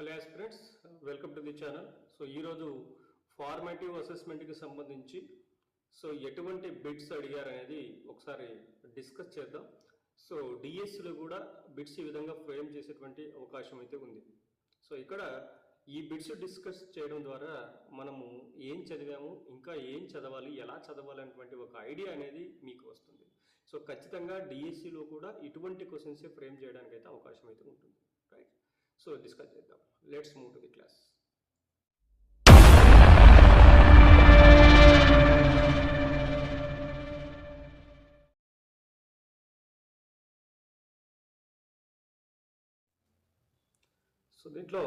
Hello aspirants, welcome to the channel. So ఈరోజు formative అసెస్మెంట్కి సంబంధించి ఎటువంటి బిట్స్ అడిగారు అనేది ఒకసారి డిస్కస్ చేద్దాం. సో డిఎస్సిలో కూడా బిట్స్ ఈ విధంగా ఫ్రేమ్ చేసేటువంటి అవకాశం అయితే ఉంది. సో ఇక్కడ ఈ బిట్స్ డిస్కస్ చేయడం ద్వారా మనము ఏం చదివాము, ఇంకా ఏం చదవాలి, ఎలా చదవాలి అనేటువంటి ఒక ఐడియా అనేది మీకు వస్తుంది. సో ఖచ్చితంగా డిఎస్సిలో కూడా ఇటువంటి క్వశ్చన్స్ ఫ్రేమ్ చేయడానికి అయితే అవకాశం అయితే ఉంటుంది. రైట్, సో డిస్కస్ చేద్దాం. Let's move to the class. So దీంట్లో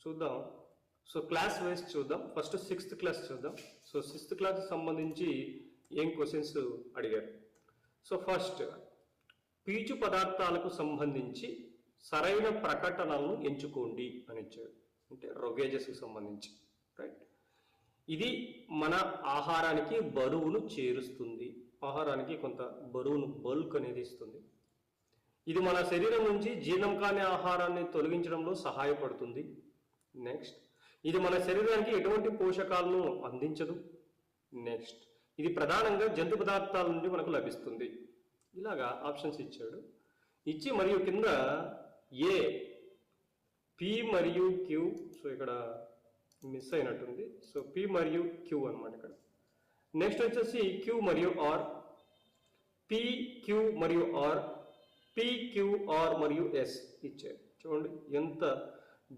చూద్దాం. సో క్లాస్ వైజ్ చూద్దాం. ఫస్ట్ 6th క్లాస్ చూద్దాం. సో 6th క్లాస్ సంబంధించి ఏం క్వశ్చన్స్ అడిగారు. సో ఫస్ట్, పీచు పదార్థాలకు సంబంధించి సరైన ప్రకటనలను ఎంచుకోండి అని ఇచ్చాడు. అంటే రొగేజెస్కి సంబంధించి. రైట్, ఇది మన ఆహారానికి బరువును చేరుస్తుంది, ఆహారానికి కొంత బరువును బల్క్ అనేది ఇస్తుంది. ఇది మన శరీరం నుంచి జీర్ణం కాని ఆహారాన్ని తొలగించడంలో సహాయపడుతుంది. నెక్స్ట్, ఇది మన శరీరానికి ఎటువంటి పోషకాలను అందించదు. నెక్స్ట్, ఇది ప్రధానంగా జంతు పదార్థాల నుండి మనకు లభిస్తుంది. ఇలాగా ఆప్షన్స్ ఇచ్చాడు. ఇచ్చి మరియు కింద ఏ, పి మరియు క్యూ, సో ఇక్కడ మిస్ అయినట్టుంది. సో పి మరియు క్యూ అనమాట ఇక్కడ. నెక్స్ట్ వచ్చేసి క్యూ మరియు ఆర్, పి క్యూ మరియు ఆర్, పిక్యూఆర్ మరియు ఎస్ ఇచ్చారు. చూడండి ఎంత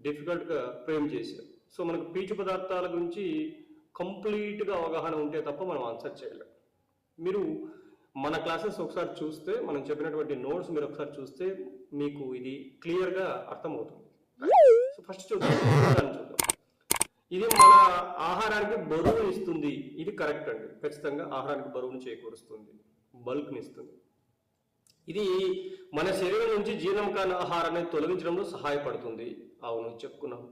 డిఫికల్ట్గా ఫ్రేమ్ చేశారు. సో మనకు పీచు పదార్థాల గురించి కంప్లీట్గా అవగాహన ఉంటే తప్ప మనం ఆన్సర్ చేయలేం. మీరు మన క్లాసెస్ ఒకసారి చూస్తే, మనం చెప్పినటువంటి నోట్స్ మీరు ఒకసారి చూస్తే మీకు ఇది క్లియర్గా అర్థమవుతుంది. సో ఫస్ట్ చూద్దాం. ఇది మన ఆహారానికి బరువును ఇస్తుంది. ఇది కరెక్ట్ అండి. ఖచ్చితంగా ఆహారానికి బరువును చేకూరుస్తుంది, బల్క్ని ఇస్తుంది. ఇది మన శరీరం నుంచి జీర్ణం కాని ఆహారాన్ని తొలగించడంలో సహాయపడుతుంది. అవును, చెప్పుకున్నాం.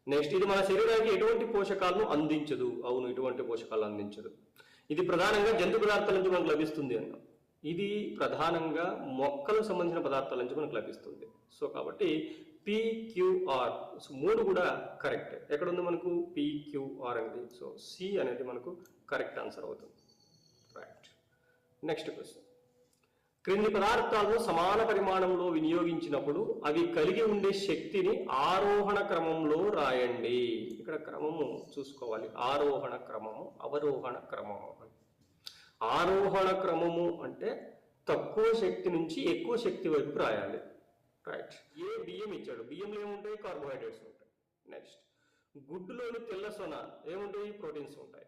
నెక్స్ట్, ఇది మన శరీరానికి ఎటువంటి పోషకాలను అందించదు. అవును, ఎటువంటి పోషకాలు అందించదు. ఇది ప్రధానంగా జంతు పదార్థాల నుంచి మనకు లభిస్తుంది అన్నాం. ఇది ప్రధానంగా మొక్కలకు సంబంధించిన పదార్థాల నుంచి మనకు లభిస్తుంది. సో కాబట్టి పిక్యూఆర్, సో 3 కూడా కరెక్ట్. ఎక్కడ ఉంది మనకు పిక్యూఆర్ అనేది? సో సి అనేది మనకు కరెక్ట్ ఆన్సర్ అవుతుంది. Right, next question. క్రింది పదార్థాలను సమాన పరిమాణంలో వినియోగించినప్పుడు అవి కలిగి ఉండే శక్తిని ఆరోహణ క్రమంలో రాయండి. ఇక్కడ క్రమము చూసుకోవాలి. ఆరోహణ క్రమము, అవరోహణ క్రమము. ఆరోహణ క్రమము అంటే తక్కువ శక్తి నుంచి ఎక్కువ శక్తి వైపు రాయాలి. రైట్, ఏ బియ్యం ఇచ్చాడు. బియ్యంలో ఏముంటాయి? కార్బోహైడ్రేట్స్ ఉంటాయి. నెక్స్ట్, గుడ్డులోని తెల్ల సొన ఏముంటాయి? ప్రోటీన్స్ ఉంటాయి.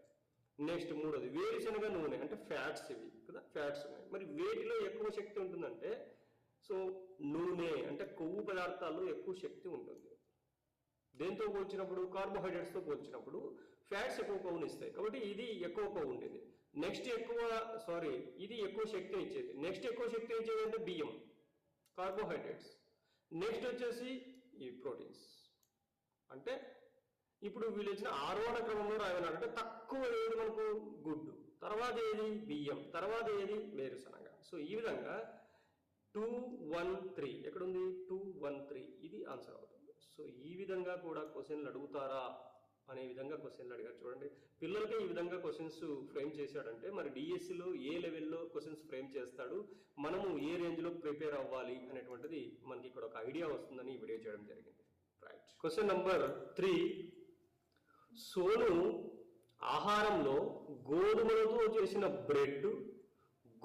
నెక్స్ట్, మూడోది వేరుశనగ నూనె అంటే ఫ్యాట్స్, ఇవి కదా, ఫ్యాట్స్ ఉన్నాయి. మరి వేటిలో ఎక్కువ శక్తి ఉంటుందంటే, సో నూనె అంటే కొవ్వు పదార్థాల్లో ఎక్కువ శక్తి ఉంటుంది. దేంతో పోల్చినప్పుడు? కార్బోహైడ్రేట్స్తో పోల్చినప్పుడు ఫ్యాట్స్ ఎక్కువ కొవ్వుని ఇస్తాయి. కాబట్టి ఇది ఎక్కువ కొవ్వు ఉండేది. నెక్స్ట్ ఇది ఎక్కువ శక్తి ఇచ్చేది. నెక్స్ట్ ఎక్కువ శక్తి ఇచ్చేది అంటే బియ్యం, కార్బోహైడ్రేట్స్. నెక్స్ట్ వచ్చేసి ఈ ప్రోటీన్స్. అంటే ఇప్పుడు వీళ్ళు ఇచ్చిన ఆరోహణ క్రమంలో రాయాలంటే తక్కువ ఏది మనకు? గుడ్డు, తర్వాత ఏది? బియ్యం, తర్వాత ఏది? వేరుశనగ. సో ఈ విధంగా 2, 1, 3 ఎక్కడుంది? 2, 1, 3 ఇది ఆన్సర్ అవుతుంది. సో ఈ విధంగా కూడా క్వశ్చన్లు అడుగుతారా అనే విధంగా క్వశ్చన్లు అడిగారు. చూడండి, పిల్లలకి ఈ విధంగా క్వశ్చన్స్ ఫ్రేమ్ చేశాడంటే మరి డిఎస్సిలో ఏ లెవెల్లో క్వశ్చన్స్ ఫ్రేమ్ చేస్తాడు, మనము ఏ రేంజ్లో ప్రిపేర్ అవ్వాలి అనేటువంటిది మనకి ఇక్కడ ఒక ఐడియా వస్తుందని ఈ వీడియో చేయడం జరిగింది. Right, question number 3. సోను ఆహారంలో గోధుమలతో చేసిన బ్రెడ్,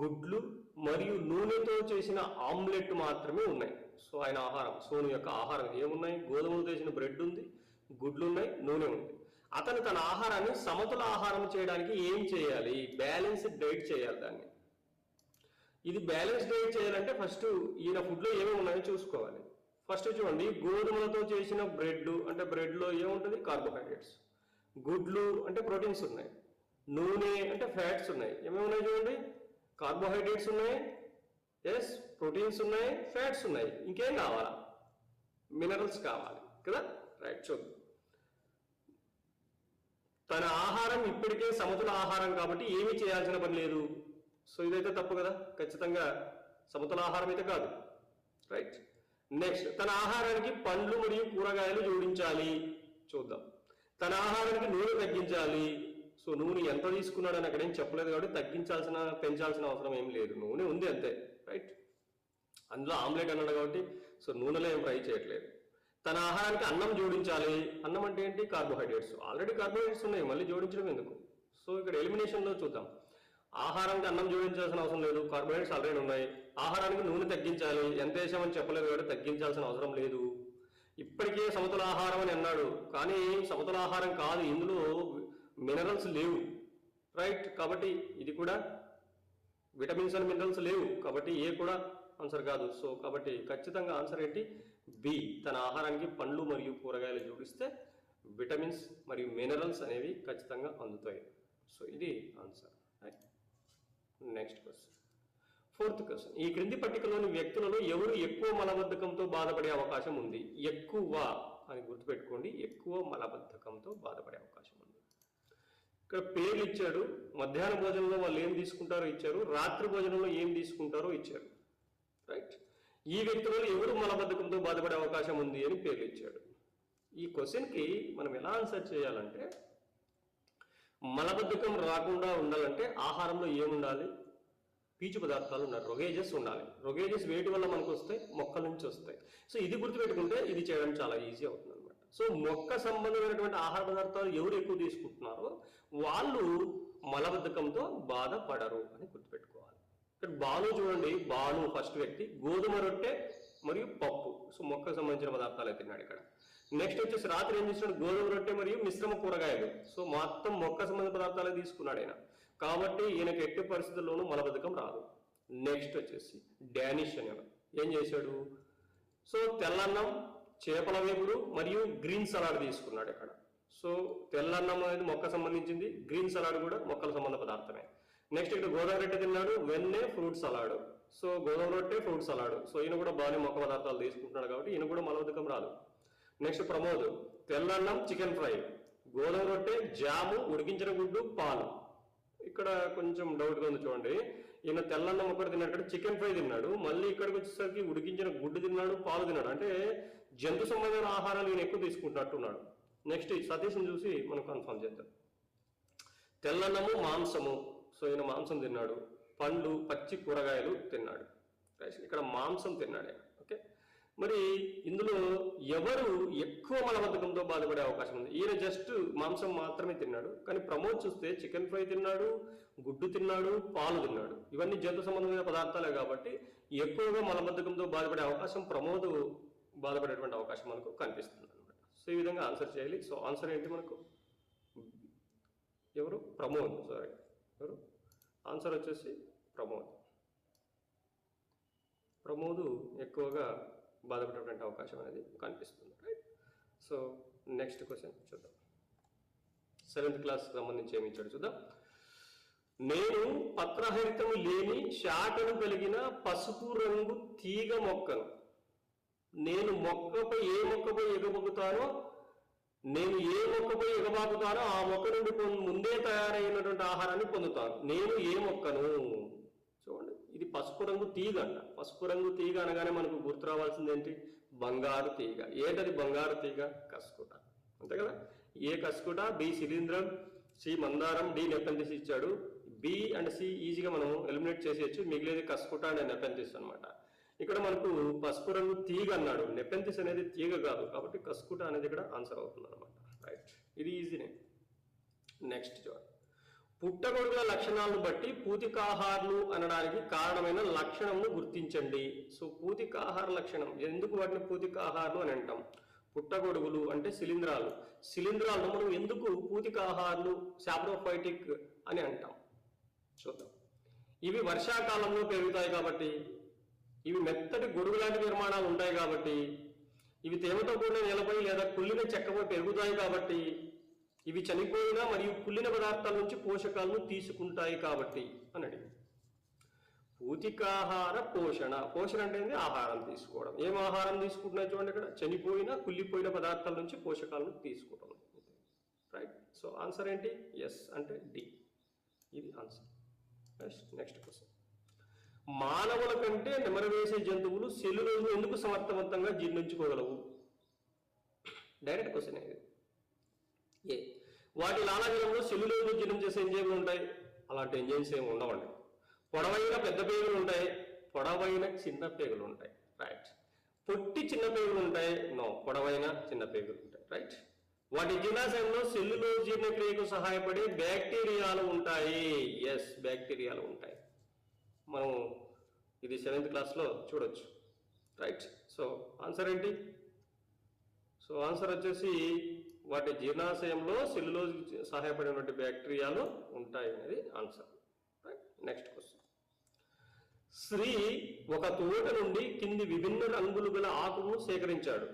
గుడ్లు మరియు నూనెతో చేసిన ఆమ్లెట్ మాత్రమే ఉన్నాయి. సో ఆయన ఆహారం, సోను యొక్క ఆహారం ఏమున్నాయి? గోధుమలతో చేసిన బ్రెడ్ ఉంది, గుడ్లు ఉన్నాయి, నూనె ఉంది. అతను తన ఆహారాన్ని సమతుల ఆహారం చేయడానికి ఏం చేయాలి? బ్యాలెన్స్డ్ డైట్ చేయాలి. దాన్ని ఇది బ్యాలెన్స్ డైట్ చేయాలంటే ఫస్ట్ ఈయన ఫుడ్లో ఏమేమి ఉన్నాయో చూసుకోవాలి. ఫస్ట్ చూడండి, గోధుమలతో చేసిన బ్రెడ్ అంటే బ్రెడ్లో ఏముంటుంది? కార్బోహైడ్రేట్స్. గుడ్లు అంటే ప్రోటీన్స్ ఉన్నాయి. నూనె అంటే ఫ్యాట్స్ ఉన్నాయి. ఏమేమి ఉన్నాయి చూడండి? కార్బోహైడ్రేట్స్ ఉన్నాయి, ఎస్, ప్రోటీన్స్ ఉన్నాయి, ఫ్యాట్స్ ఉన్నాయి. ఇంకేం కావాలా? మినరల్స్ కావాలి కదా. రైట్, చూద్దాం. తన ఆహారం ఇప్పటికే సమతుల ఆహారం కాబట్టి ఏమీ చేయాల్సిన పని లేదు. సో ఇదైతే తప్పు కదా. ఖచ్చితంగా సమతుల ఆహారం అయితే కాదు. రైట్, నెక్స్ట్ తన ఆహారానికి పండ్లు మరియు కూరగాయలు జోడించాలి. చూద్దాం. తన ఆహారానికి నూనె తగ్గించాలి. సో నూనె ఎంత తీసుకున్నాడని అక్కడ ఏం చెప్పలేదు కాబట్టి పెంచాల్సిన అవసరం ఏం లేదు. నూనె ఉంది అంతే, రైట్. అందులో ఆమ్లెట్ అన్నాడు కాబట్టి సో నూనెలో ఏం ఫ్రై చేయట్లేదు. తన ఆహారానికి అన్నం జోడించాలి. అన్నం అంటే ఏంటి? కార్బోహైడ్రేట్స్. ఆల్రెడీ కార్బోహైడ్రేట్స్ ఉన్నాయి, మళ్ళీ జోడించడం ఎందుకు? సో ఇక్కడ ఎలిమినేషన్లో చూద్దాం. ఆహారానికి అన్నం జోడించాల్సిన అవసరం లేదు, కార్బోహైడ్రేట్స్ ఆల్రెడీ ఉన్నాయి. ఆహారానికి నూనె తగ్గించాలి, ఎంత వేసామని చెప్పలేదు కాబట్టి తగ్గించాల్సిన అవసరం లేదు. ఇప్పటికే సమతుల ఆహారం అని అన్నాడు, కానీ సమతుల ఆహారం కాదు, ఇందులో మినరల్స్ లేవు, రైట్. కాబట్టి ఇది కూడా విటమిన్స్ అండ్ మినరల్స్ లేవు, కాబట్టి ఏ కూడా ఆన్సర్ కాదు. సో కాబట్టి ఖచ్చితంగా ఆన్సర్ ఏంటి? బి. తన ఆహారానికి పండ్లు మరియు కూరగాయలు జోడిస్తే విటమిన్స్ మరియు మినరల్స్ అనేవి ఖచ్చితంగా అందుతాయి. సో ఇది answer, right. Next question, 4th question. ఈ క్రింది పట్టికలోని వ్యక్తులలో ఎవరు ఎక్కువ మలబద్ధకంతో బాధపడే అవకాశం ఉంది? ఎక్కువ అని గుర్తుపెట్టుకోండి, ఎక్కువ మలబద్ధకంతో బాధపడే అవకాశం ఉంది. ఇక్కడ పేర్లు ఇచ్చాడు, మధ్యాహ్న భోజనంలో వాళ్ళు ఏం తీసుకుంటారో ఇచ్చారు, రాత్రి భోజనంలో ఏం తీసుకుంటారో ఇచ్చారు, రైట్. ఈ వ్యక్తులలో ఎవరు మలబద్ధకంతో బాధపడే అవకాశం ఉంది అని పేర్లు ఇచ్చాడు. ఈ క్వశ్చన్కి మనం ఎలా ఆన్సర్ చేయాలంటే, మలబద్ధకం రాకుండా ఉండాలంటే ఆహారంలో ఏముండాలి? పీచు పదార్థాలు ఉండాలి, రొగేజెస్ ఉండాలి. రొగేజెస్ వేటి వల్ల మనకు వస్తాయి? మొక్కల నుంచి వస్తాయి. సో ఇది గుర్తుపెట్టుకుంటే ఇది చేయడం చాలా ఈజీ అవుతుంది అనమాట. సో మొక్క సంబంధమైనటువంటి ఆహార పదార్థాలు ఎవరు ఎక్కువ తీసుకుంటున్నారో వాళ్ళు మలబద్ధకంతో బాధపడరు అని గుర్తుపెట్టుకోవాలి. ఇక్కడ బాను చూడండి, బాను ఫస్ట్ వ్యక్తి గోధుమ రొట్టె మరియు పప్పు, సో మొక్కకు సంబంధించిన పదార్థాలు తిన్నాడు ఇక్కడ. నెక్స్ట్ వచ్చేసి రాత్రి ఏం చేస్తున్నాడు? గోధుమ రొట్టె మరియు మిశ్రమ కూరగాయలు, సో మొత్తం మొక్క సంబంధ పదార్థాలే తీసుకున్నాడు ఆయన, కాబట్టి ఈయనకి ఎట్టి పరిస్థితుల్లోనూ మలబద్ధకం రాదు. నెక్స్ట్ వచ్చేసి డానిష్ అనేవాడు ఏం చేశాడు? సో తెల్లన్నం, చేపల వేపుడు మరియు గ్రీన్ సలాడ్ తీసుకున్నాడు ఇక్కడ. సో తెల్లన్నం అనేది మొక్క సంబంధించింది, గ్రీన్ సలాడ్ కూడా మొక్కల సంబంధ పదార్థమే. నెక్స్ట్ ఇక్కడ గోధుమ రొట్టె తిన్నాడు, వెన్నె ఫ్రూట్ సలాడ్, సో గోధుమ రొట్టె ఫ్రూట్ సలాడ్, సో ఈయన కూడా బాగానే మొక్క పదార్థాలు తీసుకుంటున్నాడు కాబట్టి ఈయన కూడా మలబద్ధకం రాదు. నెక్స్ట్ ప్రమోద్ తెల్లన్నం, చికెన్ ఫ్రై, గోధుమ రొట్టె, జాము, ఉడికించిన గుడ్డు, పాలు. ఇక్కడ కొంచెం డౌట్గా ఉంది చూడండి, ఈయన తెల్లన్నం ఒకటి తిన్నాడు, ఇక్కడ చికెన్ ఫ్రై తిన్నాడు, మళ్ళీ ఇక్కడికి వచ్చేసరికి ఉడికించిన గుడ్డు తిన్నాడు, పాలు తిన్నాడు, అంటే జంతు సంబంధమైన ఆహారాలు ఈయన ఎక్కువ తీసుకుంటున్నట్టున్నాడు. నెక్స్ట్ సతీష్ని చూసి మనం కన్ఫర్మ్ చేద్దాం. తెల్లన్నము, మాంసము, సో ఈయన మాంసం తిన్నాడు, పండ్లు, పచ్చి కూరగాయలు తిన్నాడు, ఇక్కడ మాంసం తిన్నాడు. ఓకే, మరి ఇందులో ఎవరు ఎక్కువ మలబద్ధకంతో బాధపడే అవకాశం ఉంది? ఈయన జస్ట్ మాంసం మాత్రమే తిన్నాడు, కానీ ప్రమోద్ చూస్తే చికెన్ ఫ్రై తిన్నాడు, గుడ్డు తిన్నాడు, పాలు తిన్నాడు, ఇవన్నీ జంతు సంబంధమైన పదార్థాలే కాబట్టి ఎక్కువగా మలబద్ధకంతో బాధపడే అవకాశం ప్రమోద్ బాధపడేటువంటి అవకాశం మనకు కనిపిస్తుంది అనమాట. సో ఈ విధంగా ఆన్సర్ చేయాలి. సో ఆన్సర్ ఏంటి మనకు? ఎవరు? ప్రమోద్. సారీ, ఎవరు? ఆన్సర్ వచ్చేసి ప్రమోద్. ప్రమోద్ ఎక్కువగా బాధపడేటువంటి అవకాశం అనేది కనిపిస్తుంది, రైట్. సో నెక్స్ట్ క్వశ్చన్ చూద్దాం. 7th క్లాస్కి సంబంధించి ఏమి ఇచ్చాడు చూద్దాం. నేను పత్రహరితము లేని శాఖను కలిగిన పసుపు రంగు తీగ మొక్కను, నేను మొక్కపై ఏ మొక్కపై ఎగబొక్కుతానో నేను ఏ మొక్కపై ఎగబాకుతానో ఆ మొక్క నుండి ముందే తయారైనటువంటి ఆహారాన్ని పొందుతాను. నేను ఏ మొక్కను? చూడండి, ఇది పసుపు రంగు తీగ అంట. పసుపు రంగు తీగ అనగానే మనకు గుర్తు రావాల్సింది ఏంటి? బంగారు తీగ. ఏంటది బంగారు తీగ? కస్కుట, అంతే కదా. ఏ కస్కుట, బి శిలీంధ్రం, సి మందారం, డి నెపెంథిస్ ఇచ్చాడు. బి అండ్ సి ఈజీగా మనం ఎలిమినేట్ చేసేయచ్చు, మిగిలేది కస్కుట అండ్ నెపెంథిస్ అనమాట. ఇక్కడ మనకు పసుపు రంగు తీగ అన్నాడు, నెపెంథిస్ అనేది తీగ కాదు, కాబట్టి కస్కుట అనేది ఇక్కడ ఆన్సర్ అవుతుంది అనమాట, రైట్. ఇది ఈజీనే. నెక్స్ట్ చూడండి, పుట్టగొడుగుల లక్షణాలను బట్టి పూతికాహారాలు అనడానికి కారణమైన లక్షణంను గుర్తించండి. సో పూతికాహార లక్షణం, ఎందుకు వాటిని పూతికాహారాలు అని అంటాం? పుట్టగొడుగులు అంటే శిలీంధ్రాలు, శిలీంధ్రాలను మనం ఎందుకు పూతికాహారాలు, సాప్రోఫైటిక్ అని అంటాం? చూద్దాం. ఇవి వర్షాకాలంలో పెరుగుతాయి కాబట్టి, ఇవి మెత్తటి గొడుగు లాంటి నిర్మాణాలు ఉంటాయి కాబట్టి, ఇవి తేమతో కూడిన నేలపై లేదా కుళ్ళిన చెక్కపై పెరుగుతాయి కాబట్టి, ఇవి చనిపోయిన మరియు కుళ్ళిన పదార్థాల నుంచి పోషకాలను తీసుకుంటాయి కాబట్టి అని అడిగింది. పూతికాహార పోషణ, పోషణ అంటే ఆహారం తీసుకోవడం. ఏం ఆహారం తీసుకుంటున్నాయి చూడండి, ఇక్కడ చనిపోయిన కుళ్ళిపోయిన పదార్థాల నుంచి పోషకాలను తీసుకోవడం, రైట్. సో ఆన్సర్ ఏంటి? ఎస్ అంటే డి, ఇది ఆన్సర్. నెక్స్ట్ క్వశ్చన్, మానవుల కంటే నెమరవేసే జంతువులు సెల్యులోజ్ను ఎందుకు సమర్థవంతంగా జీర్ణించుకోగలవు? డైరెక్ట్ క్వశ్చన్ ఇది. ఏ వాటి లాలాజలంలో సెల్యులోజ్ను జీర్ణం చేసే ఎంజైమ్లు ఉంటాయి? అలాంటి ఎంజైమ్స్ ఏమి ఉండవండి. పొడవైన పెద్ద పేగులు ఉంటాయి, పొడవైన చిన్న పేగులు ఉంటాయి. రైట్. పొట్టి చిన్న పేగులు ఉంటాయి? నో, పొడవైన చిన్న పేగులు ఉంటాయి. రైట్. వాటి జీర్ణాశయంలో సెల్యులోజ్ జీర్ణక్రియకు సహాయపడే బ్యాక్టీరియాలు ఉంటాయి. ఎస్, బ్యాక్టీరియాలు ఉంటాయి. మనం ఇది 7th క్లాస్లో చూడొచ్చు. రైట్. సో ఆన్సర్ ఏంటి? సో ఆన్సర్ వచ్చేసి వాటి జీర్ణాశయంలో సెల్యులోజ్ సహాయపడినటువంటి బ్యాక్టీరియాలు ఉంటాయి అనేది answer. Right. Next question. Sri ఒక తోట నుండి కింది విభిన్న రంగులు గల ఆకును సేకరించాడు.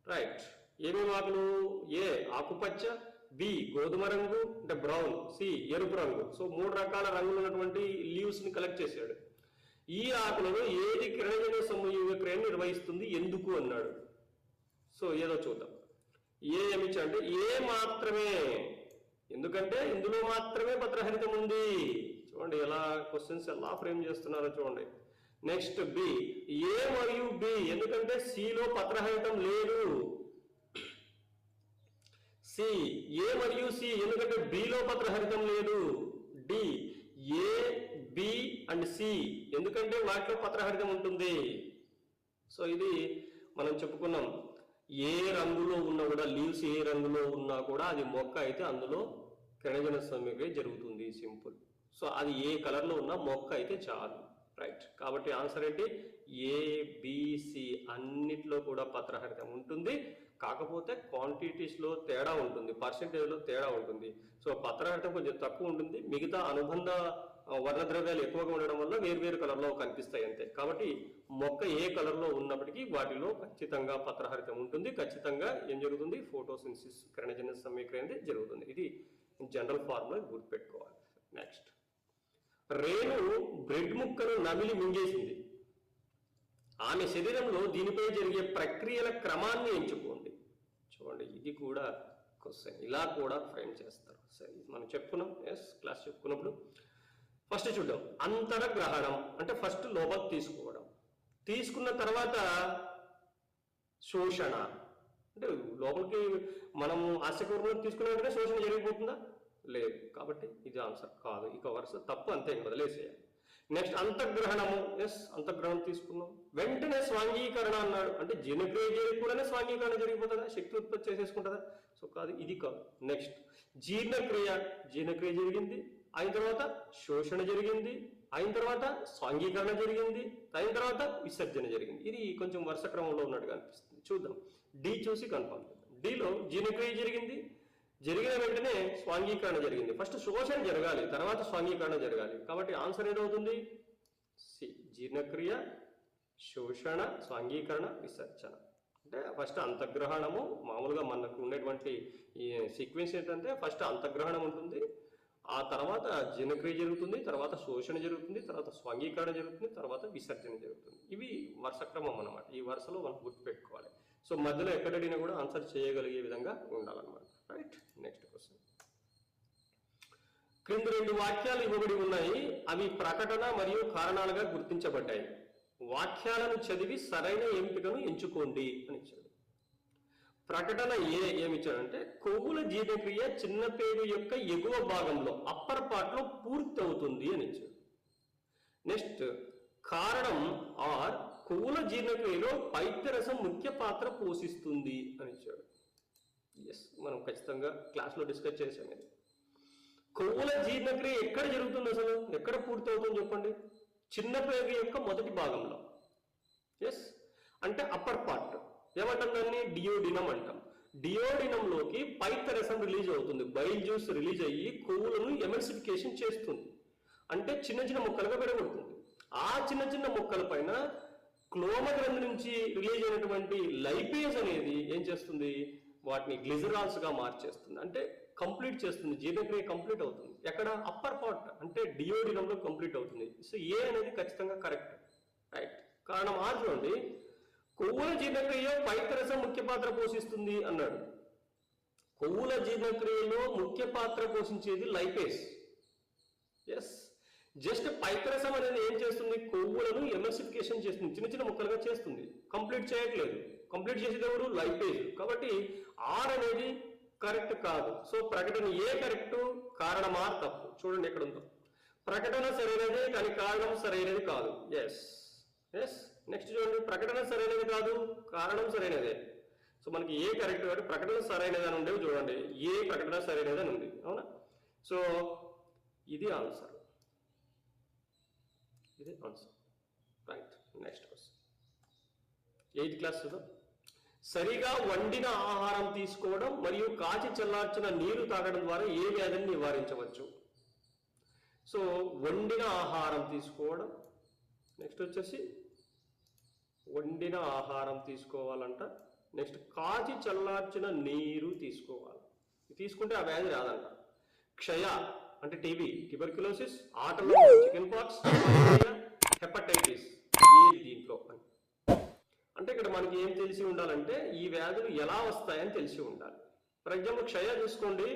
రైట్. ఏమేమి ఆకులు? ఏ ఆకుపచ్చ, బి గోధుమ రంగు అంటే బ్రౌన్, సి ఎరుపు రంగు. సో 3 రకాల రంగులు ఉన్నటువంటి లీవ్స్ ని కలెక్ట్ చేశాడు. ఈ ఆకులలో ఏది కిరణజన్య సంయోగ క్రియను నిర్వహిస్తుంది, ఎందుకు అన్నాడు. సో ఏదో చూద్దాం. ఏ ఏమిచ్చంటే ఏ మాత్రమే, ఎందుకంటే ఇందులో మాత్రమే పత్రహరితం ఉంది. చూడండి ఎలా క్వశ్చన్స్ ఎలా ఫ్రేమ్ చేస్తున్నారో చూడండి. నెక్స్ట్ బి, ఏ మరియు బి, ఎందుకంటే సిలో పత్రహరితం లేదు. సి, ఏ మరియు సి, ఎందుకంటే బిలో పత్రహరితం లేదు. D, A B and C, ఎందుకంటే వాటిలో పత్రహరితం ఉంటుంది. సో ఇది మనం చెప్పుకున్నాం. ఏ రంగులో ఉన్నా కూడా, లీవ్స్ ఏ రంగులో ఉన్నా కూడా అది మొక్క అయితే అందులో కిరణజన సంయోగం జరుగుతుంది. సింపుల్. సో అది ఏ కలర్ లో ఉన్న మొక్క అయితే చాలు. రైట్. కాబట్టి ఆన్సర్ ఏంటి? ఏ బి సి అన్నిట్లో కూడా పత్రహరితం ఉంటుంది. కాకపోతే క్వాంటిటీస్ లో తేడా ఉంటుంది, పర్సెంటేజ్ లో తేడా ఉంటుంది. సో పత్రహరితం కొంచెం తక్కువ ఉంటుంది, మిగతా అనుబంధ వర్ణద్రవ్యాలు ఎక్కువగా ఉండడం వల్ల వేర్వేరు కలర్లో కనిపిస్తాయి అంతే. కాబట్టి మొక్క ఏ కలర్లో ఉన్నప్పటికీ వాటిలో ఖచ్చితంగా పత్రహరితం ఉంటుంది. ఖచ్చితంగా ఏం జరుగుతుంది? ఫోటోసింథసిస్, కిరణజన్య సమీకరణ అనేది జరుగుతుంది. ఇది జనరల్ ఫార్ములా గుర్తుపెట్టుకోవాలి. నెక్స్ట్, రేణు బ్రెడ్ ముక్కను నమిలి మింగేసింది. ఆమె శరీరంలో దీనిపై జరిగే ప్రక్రియల క్రమాన్ని ఎంచుకోండి. చూడండి, ఇది కూడా క్వశ్చన్, ఇలా కూడా ఫ్రేమ్ చేస్తారు. సరే, మనం చెప్పుకున్నాం. ఎస్, క్లాస్ చెప్పుకున్నప్పుడు ఫస్ట్ చూద్దాం. అంతరగ్రహణం అంటే ఫస్ట్ లోపలికి తీసుకోవడం, తీసుకున్న తర్వాత శోషణ అంటే లోపలికి మనము ఆశకూర్మకు తీసుకున్న వెంటనే శోషణ జరిగిపోతుందా? లేదు. కాబట్టి ఇది ఆన్సర్ కాదు, ఇక వరుస తప్పు, అంతే, వదిలేసేయాలి. నెక్స్ట్ అంతర్గ్రహణము. ఎస్, అంతర్గ్రహణం తీసుకున్నాం. వెంటనే స్వాంగీకరణ అన్నాడు, అంటే జీర్ణక్రియ చేయకుండానే స్వాంగీకరణ జరిగిపోతుందా? శక్తి ఉత్పత్తి చేసేసుకుంటుందా? సో కాదు, ఇది కాదు. నెక్స్ట్ జీర్ణక్రియ, జీర్ణక్రియ జరిగింది, అయిన తర్వాత శోషణ జరిగింది, అయిన తర్వాత స్వాంగీకరణ జరిగింది, అయిన తర్వాత విసర్జన జరిగింది. ఇది కొంచెం వరుస క్రమంలో ఉన్నట్టుగా అనిపిస్తుంది. చూద్దాం. డి చూసి కన్ఫర్మ్ చేద్దాం. డిలో జీర్ణక్రియ జరిగింది, జరిగిన వెంటనే స్వాంగీకరణ జరిగింది. ఫస్ట్ శోషణ జరగాలి, తర్వాత స్వాంగీకరణ జరగాలి. కాబట్టి ఆన్సర్ ఏదవుతుంది? సి, జీర్ణక్రియ, శోషణ, స్వాంగీకరణ, విసర్జన. అంటే ఫస్ట్ అంతర్గ్రహణము, మామూలుగా మనకు ఉండేటువంటి ఈ సీక్వెన్స్ ఏంటంటే ఫస్ట్ అంతర్గ్రహణం ఉంటుంది, ఆ తర్వాత జీర్ణక్రియ జరుగుతుంది, తర్వాత శోషణ జరుగుతుంది, తర్వాత స్వాంగీకరణ జరుగుతుంది, తర్వాత విసర్జన జరుగుతుంది. ఇవి వరుస క్రమం అన్నమాట. ఈ వరుసలో మనం గుర్తుపెట్టుకోవాలి. సో మధ్యలో ఎక్కడైనా కూడా ఆన్సర్ చేయగలిగే విధంగా ఉండాలన్నమాట. రైట్. Next question. క్రింద 2 వాక్యాలు ఇవ్వబడి ఉన్నాయి, అవి ప్రకటన మరియు కారణాలుగా గుర్తించబడ్డాయి. వాక్యాలను చదివి సరైన ఎంపికను ఎంచుకోండి అని ఇచ్చాడు. ప్రకటన ఏమిచ్చాడంటే కొవ్వుల జీర్ణక్రియ చిన్న పేగు యొక్క ఎగువ భాగంలో అప్పర్ పార్ట్ లో పూర్తి అవుతుంది అని ఇచ్చాడు. నెక్స్ట్, కారణం ఆర్ కొవ్వుల జీర్ణక్రియలో పైత్యరసం ముఖ్య పాత్ర పోషిస్తుంది అని ఇచ్చాడు. ఎస్, మనం ఖచ్చితంగా క్లాస్లో డిస్కస్ చేసాం. ఇది కొవ్వుల జీర్ణక్రియ ఎక్కడ జరుగుతుంది, అసలు ఎక్కడ పూర్తి అవుతుంది చెప్పండి? చిన్న పేగు యొక్క మొదటి భాగంలో. ఎస్, అంటే అప్పర్ పార్ట్. ఏమంటాం దాన్ని? డియోడినం అంటాం. డియోడినంలోకి పైత్యరసం రిలీజ్ అవుతుంది, బైల్ జ్యూస్ రిలీజ్ అయ్యి కొవ్వులను ఎమల్సిఫికేషన్ చేస్తుంది, అంటే చిన్న చిన్న ముక్కలుగా విడగొడుతుంది. ఆ చిన్న చిన్న ముక్కల పైన క్లోమ గ్రంథి నుంచి రిలీజ్ అయినటువంటి లైపేజ్ అనేది ఏం చేస్తుంది? వాటిని గ్లిజరాల్స్ గా మార్చేస్తుంది, అంటే కంప్లీట్ చేస్తుంది. జీర్ణక్రియ కంప్లీట్ అవుతుంది. ఎక్కడ? అప్పర్ పార్ట్, అంటే డియోడినంలో కంప్లీట్ అవుతుంది. సో ఏ అనేది ఖచ్చితంగా కరెక్ట్. రైట్. కారణం ఆ చూడండి, కొవ్వుల జీర్ణక్రియలో పైత్యరసం ముఖ్య పాత్ర పోషిస్తుంది అన్నాడు. కొవ్వుల జీర్ణక్రియలో ముఖ్య పాత్ర పోషించేది లైపేజ్. ఎస్, జస్ట్ పైత్రసం అనేది ఏం చేస్తుంది, కొవ్వులను ఎమల్సిఫికేషన్ చేస్తుంది, చిన్న చిన్న ముక్కలుగా చేస్తుంది, కంప్లీట్ చేయట్లేదు. కంప్లీట్ చేసేటప్పుడు లైపేజ్. కాబట్టి ఆర్ అనేది కరెక్ట్ కాదు. సో ప్రకటన ఏ కరెక్ట్, కారణం ఆర్ తప్పు. చూడండి ఎక్కడ ఉందో, ప్రకటన సరైనదే కానీ కారణం సరైనది కాదు. Yes yes. నెక్స్ట్ చూడండి, ప్రకటన సరైనది కాదు, కారణం సరైనదే. సో మనకి ఏ కరెక్ట్ కాబట్టి ప్రకటన సరైనది అని ఉండేవి. చూడండి ఏ ప్రకటన సరైనది అని ఉంది, అవునా? సో ఇది ఆన్సర్, ఇది answer. Right. Next question 8th class చూద్దాం. సరిగా వండిన ఆహారం తీసుకోవడం మరియు కాచి చల్లార్చిన నీరు తాగడం ద్వారా ఏ వ్యాధిని నివారించవచ్చు? సో వండిన ఆహారం తీసుకోవడం, నెక్స్ట్ వచ్చేసి వండిన ఆహారం తీసుకోవాలంట, నెక్స్ట్ కాచి చల్లార్చిన నీరు తీసుకోవాలి. తీసుకుంటే ఆ వ్యాధి రాదంట. క్షయ అంటే టీబీ, ట్యూబర్క్యులోసిస్, ఆటలో చికెన్ పాక్స్, హెపటైటిస్ ఏది దీంట్లో అంటే ఇక్కడ మనకి ఏం తెలిసి ఉండాలంటే ఈ వ్యాధులు ఎలా వస్తాయని తెలిసి ఉండాలి. ఫర్ ఎగ్జాంపుల్ క్షయ చూసుకోండి,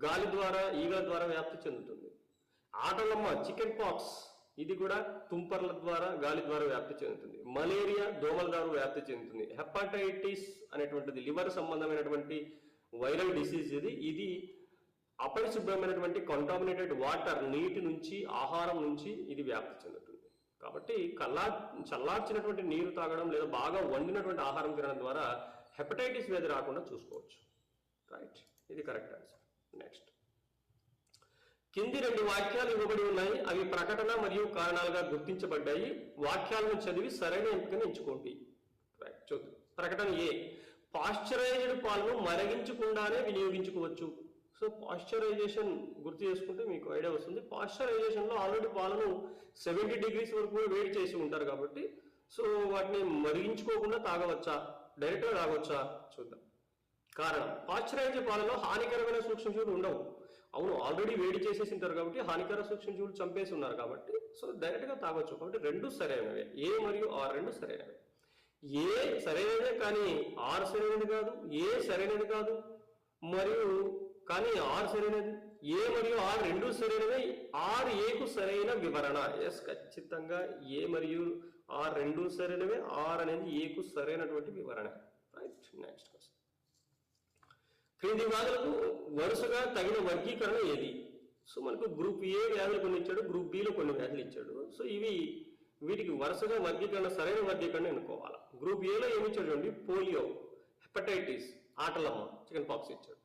గాలి ద్వారా, ఈగల ద్వారా వ్యాప్తి చెందుతుంది. ఆటలమ్మ చికెన్ పాక్స్, ఇది కూడా తుంపర్ల ద్వారా, గాలి ద్వారా వ్యాప్తి చెందుతుంది. మలేరియా దోమల ద్వారా వ్యాప్తి చెందుతుంది. హెపటైటిస్ అనేటువంటిది లివర్ సంబంధమైనటువంటి వైరల్ డిసీజ్. ఇది అపరిశుభ్రమైనటువంటి కంటామినేటెడ్ వాటర్, నీటి నుంచి, ఆహారం నుంచి ఇది వ్యాప్తి చెందుతుంది. కాబట్టి చల్లార్చినటువంటి నీరు తాగడం లేదా బాగా వండినటువంటి ఆహారం తినడం ద్వారా హెపటైటిస్ వ్యాధి రాకుండా చూసుకోవచ్చు. రైట్, ఇది కరెక్ట్ ఆన్సర్. నెక్స్ట్, కింది 2 వాక్యాలు ఇవ్వబడి ఉన్నాయి. అవి ప్రకటన మరియు కారణాలుగా గుర్తించబడ్డాయి. వాక్యాలను చదివి సరైన ఎంపికను ఎంచుకోండి. రైట్, చూద్దాం. ప్రకటన ఏ, పాశ్చరైజ్డ్ పాలను మరిగించకుండానే వినియోగించుకోవచ్చు. సో పాశ్చరైజేషన్ గుర్తు చేసుకుంటే మీకు ఐడియా వస్తుంది. పాశ్చరైజేషన్లో ఆల్రెడీ పాలను 70 degrees వరకు వేడి చేసి ఉంటారు కాబట్టి సో వాటిని మరిగించుకోకుండా తాగవచ్చా, డైరెక్ట్గా తాగవచ్చా చూద్దాం. కారణం, పాశ్చరైజ్ పాలలో హానికరమైన సూక్ష్మజీవులు ఉండవు. అవును, ఆల్రెడీ వేడి చేసేసి ఉంటారు కాబట్టి హానికర సూక్ష్మజీవులు చంపేసి ఉన్నారు కాబట్టి సో డైరెక్ట్గా తాగొచ్చు. కాబట్టి 2 సరైనవే, ఏ మరియు ఆర్ 2 సరైనవే. ఏ సరైనదే కానీ ఆర్ సరైనది కాదు, ఏ సరైనది కాదు మరియు కానీ ఆర్ సరైనది. ఏ మరియు ఆర్ 2 సరైనవే. ఆర్ ఏకు సరైన వివరణ. ఎస్, ఖచ్చితంగా ఏ మరియు ఆర్ 2 సరైనవే. ఆర్ అనేది ఏకు సరైనటువంటి వివరణ. రైట్. నెక్స్ట్ క్వశ్చన్, క్రింది వ్యాధులకు వరుసగా తగిన వర్గీకరణ ఏది? సో మనకు గ్రూప్ ఏ వ్యాధులు కొన్ని ఇచ్చాడు, గ్రూప్ బిలో కొన్ని వ్యాధులు ఇచ్చాడు. సో వీటికి వరుసగా వర్గీకరణ, సరైన వర్గీకరణ ఎన్నుకోవాలి. గ్రూప్ ఏలో ఏమి ఇచ్చాడు చూడండి, పోలియో, హెపటైటిస్, ఆటలమ్మ, చికెన్ పాక్స్ ఇచ్చాడు.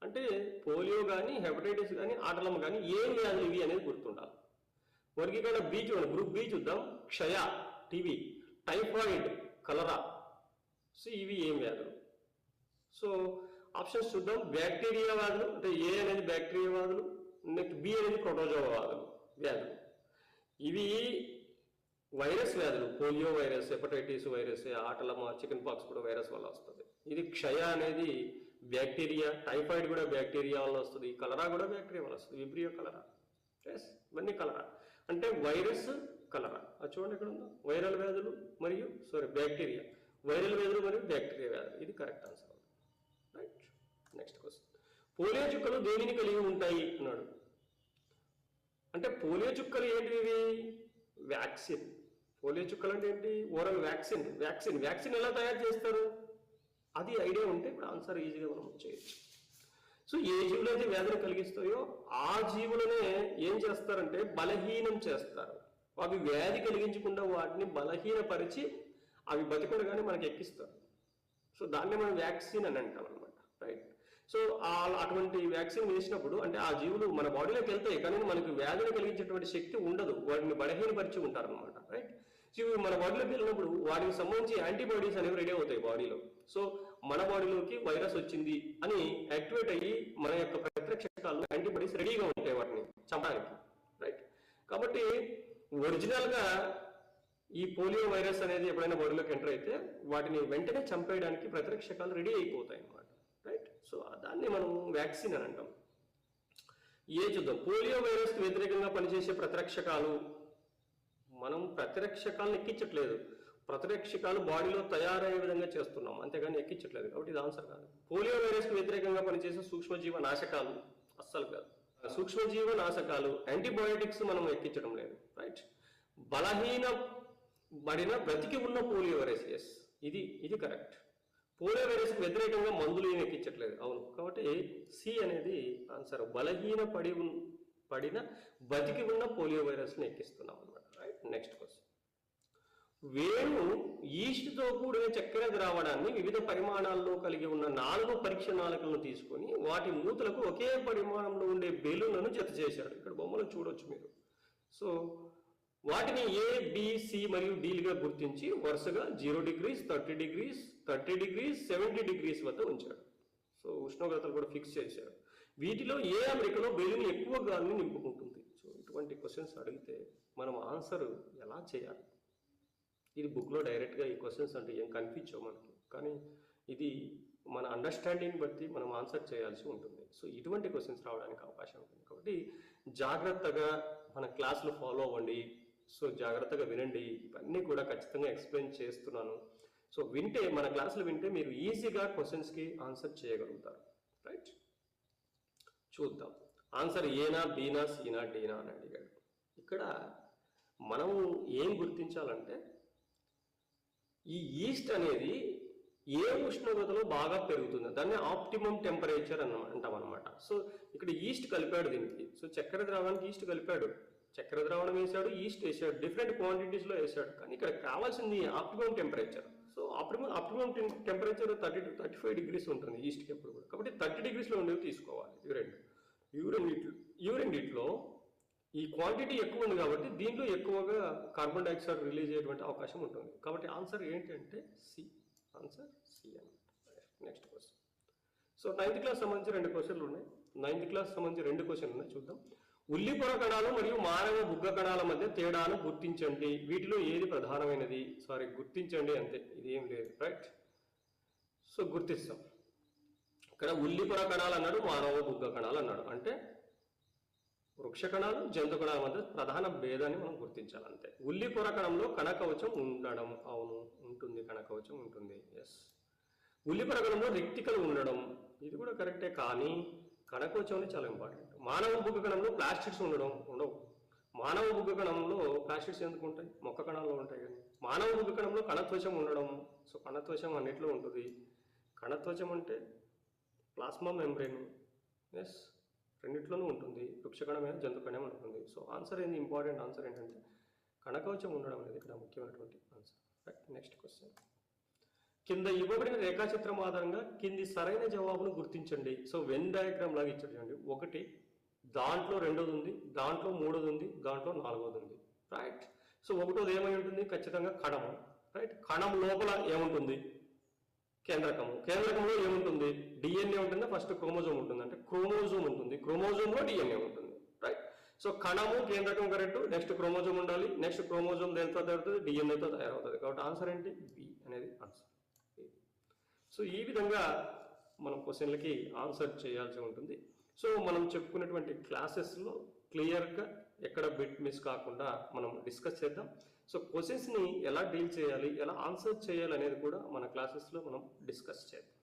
అంటే పోలియో కానీ, హెపటైటిస్ కానీ, ఆటలమ్మ కానీ ఏం వ్యాధులు ఇవి అనేది గుర్తుండాలి. వర్గీకరణ బి చూడండి, గ్రూప్ బి చూద్దాం. క్షయ, టీబీ, టైఫాయిడ్, కలరా. సో ఇవి ఏం వ్యాధులు? సో ఆప్షన్స్ చూద్దాం. బ్యాక్టీరియా వ్యాధులు, అంటే ఏ అనేది బ్యాక్టీరియా వ్యాధులు, నెక్స్ట్ బి అనేది ప్రోటోజోవా వ్యాధులు. ఇవి వైరస్ వ్యాధులు, పోలియో వైరస్, హెపటైటిస్ వైరస్, ఆటలమ్మ, చికెన్ పాక్స్ కూడా వైరస్ వల్ల వస్తుంది. ఇది క్షయ అనేది బ్యాక్టీరియా, టైఫాయిడ్ కూడా బ్యాక్టీరియా వల్ల వస్తుంది, కలరా కూడా బ్యాక్టీరియా వల్ల వస్తుంది, విబ్రియో కలరా. ఎస్, ఇవన్నీ కలరా అంటే వైరస్, కలరా. అది చూడండి ఎక్కడ ఉందో, వైరల్ వ్యాధులు మరియు బ్యాక్టీరియా, వైరల్ వ్యాధులు మరియు బ్యాక్టీరియా వ్యాధులు. ఇది correct answer. Right. Next question, polio చుక్కలు దేనిని కలిగి ఉంటాయి అన్నాడు. అంటే పోలియో చుక్కలు ఏంటివి? వ్యాక్సిన్. పోలియో చుక్కలు అంటే ఏంటి? Oral vaccine. వ్యాక్సిన్ ఎలా తయారు చేస్తారు అది ఐడియా ఉంటే ఇప్పుడు ఆన్సర్ ఈజీగా మనం చేయొచ్చు. సో ఏ జీవులు అయితే వ్యాధిని కలిగిస్తాయో ఆ జీవులనే ఏం చేస్తారంటే బలహీనం చేస్తారు. అవి వ్యాధి కలిగించకుండా వాటిని బలహీనపరిచి అవి బతికుండగానే మనకి ఎక్కిస్తారు. సో దాన్ని మనం వ్యాక్సిన్ అని అంటాం అనమాట. రైట్. సో అటువంటి వ్యాక్సిన్ వేసినప్పుడు అంటే ఆ జీవులు మన బాడీలోకి వెళ్తాయి కానీ మనకు వ్యాధిని కలిగించేటువంటి శక్తి ఉండదు, వాటిని బలహీనపరిచి ఉంటారు అనమాట. రైట్. సో ఇవి మన బాడీలోకి వెళ్ళినప్పుడు వాటికి సంబంధించి యాంటీబాడీస్ అనేవి రెడీ అవుతాయి బాడీలో. సో మన బాడీలోకి వైరస్ వచ్చింది అని యాక్టివేట్ అయ్యి మన యొక్క ప్రతిరక్షకాలు యాంటీబాడీస్ రెడీగా ఉంటాయి వాటిని చంపడానికి. రైట్. కాబట్టి ఒరిజినల్గా ఈ పోలియో వైరస్ అనేది ఎప్పుడైనా బాడీలోకి ఎంటర్ అయితే వాటిని వెంటనే చంపేయడానికి ప్రతిరక్షకాలు రెడీ అయిపోతాయి అన్నమాట. రైట్. సో దాన్ని మనం వ్యాక్సిన్ అని అంటాం. ఏ చూద్దాం. పోలియో వైరస్ వ్యతిరేకంగా పనిచేసే ప్రతిరక్షకాలు. మనం ప్రతిరక్షకాలను ఎక్కించట్లేదు, ప్రతిరక్షకాలు బాడీలో తయారయ్యే విధంగా చేస్తున్నాం, అంతేగాని ఎక్కించట్లేదు. కాబట్టి ఇది ఆన్సర్ కాదు. పోలియో వైరస్ వ్యతిరేకంగా పనిచేసే సూక్ష్మజీవ నాశకాలు అస్సలు కాదు. సూక్ష్మజీవ నాశకాలు యాంటీబయోటిక్స్ మనం ఎక్కించడం లేదు. రైట్. బలహీనపడిన బ్రతికి ఉన్న పోలియో వైరస్, ఎస్, ఇది కరెక్ట్. పోలియో వైరస్కి వ్యతిరేకంగా మందులు ఏమి ఎక్కించట్లేదు, అవును. కాబట్టి సి అనేది ఆన్సర్. పడిన బతికి ఉన్న పోలియో వైరస్ని ఎక్కిస్తున్నాం అనమాట. రైట్. Next question. వేణు ఈస్ట్తో కూడిన చక్కెర ద్రావణాన్ని వివిధ పరిమాణాల్లో కలిగి ఉన్న 4 పరీక్ష నాళికలను తీసుకొని వాటి మూతలకు ఒకే పరిమాణంలో ఉండే బెలూన్లను జత చేశాడు. ఇక్కడ బొమ్మలు చూడొచ్చు మీరు. సో వాటిని ఏ, బి, సి మరియు డీలుగా గుర్తించి వరుసగా 0 degrees, 30 degrees, 30 degrees, 70 degrees వద్ద ఉంచాడు. సో ఉష్ణోగ్రతలు కూడా ఫిక్స్ చేశాడు. వీటిలో ఏ అమరికలో బెలూన్ ఎక్కువ గాలిని నింపుకుంటుంది? సో ఇటువంటి క్వశ్చన్స్ అడిగితే మనం ఆన్సర్ ఎలా చేయాలి? ఇది బుక్లో డైరెక్ట్గా ఈ క్వశ్చన్స్ అంటే ఏం కనిపించవు మనకి, కానీ ఇది మన అండర్స్టాండింగ్ బట్టి మనం ఆన్సర్ చేయాల్సి ఉంటుంది. సో ఇటువంటి క్వశ్చన్స్ రావడానికి అవకాశం ఉంటుంది. కాబట్టి జాగ్రత్తగా మన క్లాసులు ఫాలో అవ్వండి. సో జాగ్రత్తగా వినండి. ఇవన్నీ కూడా ఖచ్చితంగా ఎక్స్ప్లెయిన్ చేస్తున్నాను. సో మన క్లాసులు వింటే మీరు ఈజీగా క్వశ్చన్స్కి ఆన్సర్ చేయగలుగుతారు. రైట్. చూద్దాం. ఆన్సర్ ఏనా, బీనా, సీనా, డీనా అని అడిగాడు. ఇక్కడ మనం ఏం గుర్తించాలంటే ఈ ఈస్ట్ అనేది ఏ ఉష్ణోగ్రతలో బాగా పెరుగుతుంది, దాన్ని ఆప్టిమమ్ టెంపరేచర్ అంటాం అనమాట. సో ఇక్కడ ఈస్ట్ కలిపాడు దీనికి. సో చక్కెర ద్రావణానికి ఈస్ట్ కలిపాడు, చక్కెర ద్రావణం వేసాడు, ఈస్ట్ వేసాడు, డిఫరెంట్ క్వాంటిటీస్లో వేసాడు. కానీ ఇక్కడ కావాల్సింది optimum temperature. So optimum temperature 30 to 35 degrees ఉంటుంది ఈస్ట్కి ఎప్పుడు కూడా. కాబట్టి 30 degreesలో ఉండేవి తీసుకోవాలి. యూరెండిట్లో ఈ క్వాంటిటీ ఎక్కువ ఉంది కాబట్టి దీంట్లో ఎక్కువగా కార్బన్ డైఆక్సైడ్ రిలీజ్ అయ్యేటువంటి అవకాశం ఉంటుంది. కాబట్టి ఆన్సర్ ఏంటంటే సి. ఆన్సర్ సి అన్నమాట. Next question. So 9th class సంబంధించి 2 క్వశ్చన్లు ఉన్నాయి. 9th క్లాస్ సంబంధించి 2 క్వశ్చన్లు ఉన్నాయి, చూద్దాం. ఉల్లిపొర కణాలు మరియు మానవ బుగ్గ కణాల మధ్య తేడాను గుర్తించండి. వీటిలో ఏది ప్రధానమైనది? గుర్తించండి అంతే, ఇది ఏం లేదు. రైట్. సో గుర్తిస్తాం. ఇక్కడ ఉల్లిపొర కణాలు అన్నాడు, మానవ బుగ్గ కణాలు అన్నాడు. అంటే వృక్ష కణాలు, జంతు కణాల మధ్య ప్రధాన భేదాన్ని మనం గుర్తించాలంతే. ఉల్లిపొర కణంలో కణకవచం ఉండడం, అవును ఉంటుంది, కణకవచం ఉంటుంది, ఎస్. ఉల్లిపొర కణంలో రెక్టికలు ఉండడం, ఇది కూడా కరెక్టే, కానీ కణకవచం అనేది చాలా ఇంపార్టెంట్. మానవ బుగ్గ కణంలో ప్లాస్టిడ్స్ ఉండవు. మానవ బుగ్గ కణంలో ప్లాస్టిడ్స్ ఎందుకు ఉంటాయి? మొక్క కణాల్లో ఉంటాయి. కానీ మానవ బుగ్గ కణంలో కణత్వచం ఉండడం. సో కణత్వచం అన్నిట్లో ఉంటుంది. కణత్వచం అంటే ప్లాస్మా మెంబ్రేన్, ఎస్, రెండిట్లోనూ ఉంటుంది. వృక్షకణమైన జంతుకణం ఉంటుంది. సో ఆన్సర్ ఏంది? ఇంపార్టెంట్ ఆన్సర్ ఏంటంటే కణకవచం ఉండడం అనేది ఇక్కడ ముఖ్యమైనటువంటి ఆన్సర్. రైట్. Next question. కింద ఇవ్వబడిన రేఖాచిత్రం ఆధారంగా కింది సరైన జవాబును గుర్తించండి. సో వెన్ డయాగ్రామ్ లాగా ఇచ్చాడు చూడండి. 1, దాంట్లో 2ది ఉంది, దాంట్లో 3ది ఉంది, దాంట్లో 4ది ఉంది. రైట్. సో 1ది ఏమై ఉంటుంది? ఖచ్చితంగా కణము. రైట్. కణం లోపల ఏముంటుంది? కేంద్రకము. కేంద్రకంలో ఏముంటుంది? డిఎన్ఏ ఉంటుందా? ఫస్ట్ క్రోమోజోమ్ ఉంటుంది, అంటే క్రోమోజోమ్ ఉంటుంది. క్రోమోజోమ్లో డిఎన్ఏ ఉంటుంది. రైట్. సో కణము, కేంద్రకం కరెక్ట్. నెక్స్ట్ క్రోమోజోమ్ ఉండాలి. నెక్స్ట్ క్రోమోజోమ్ దేనితో తయారవుతుంది? డిఎన్ఏతో తయారవుతుంది. కాబట్టి ఆన్సర్ ఏంటి? బి అనేది ఆన్సర్. సో ఈ విధంగా మనం క్వశ్చన్లకి ఆన్సర్ చేయాల్సి ఉంటుంది. సో మనం చెప్పుకున్నటువంటి క్లాసెస్లో క్లియర్గా ఎక్కడ బిట్ మిస్ కాకుండా మనం డిస్కస్ చేద్దాం. సో క్వశ్చన్స్ని ఎలా డీల్ చేయాలి, ఎలా ఆన్సర్ చేయాలి అనేది కూడా మన క్లాసెస్లో మనం డిస్కస్ చేద్దాం.